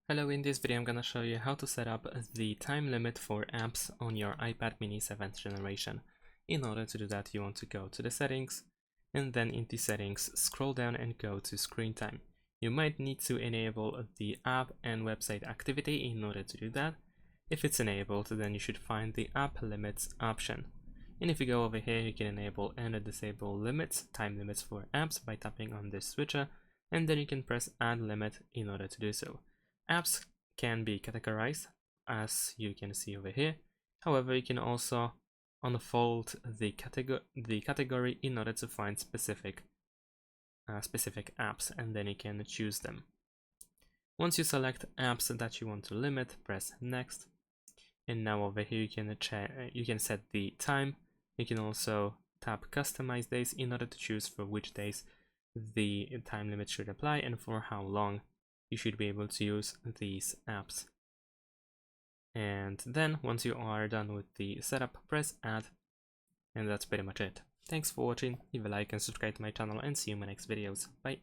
Hello, in this video I'm gonna show you how to set up the time limit for apps on your iPad mini 7th generation. In order to do that, you want to go to the settings, and then in the settings scroll down and go to screen time. You might need to enable the app and website activity in order to do that. If it's enabled, then you should find the app limits option. And if you go over here, you can enable and disable limits, time limits for apps by tapping on this switcher, and then you can press add limit in order to do so. Apps can be categorized as you can see over here. However, you can also unfold the category in order to find specific apps, and then you can choose them. Once you select apps that you want to limit, press next, and now over here you can set the time. You can also tap customize days in order to choose for which days the time limit should apply and for how long you should be able to use these apps. And then once you are done with the setup, press add, and that's pretty much it. Thanks for watching, leave a like and subscribe to my channel, and see you in my next videos. Bye.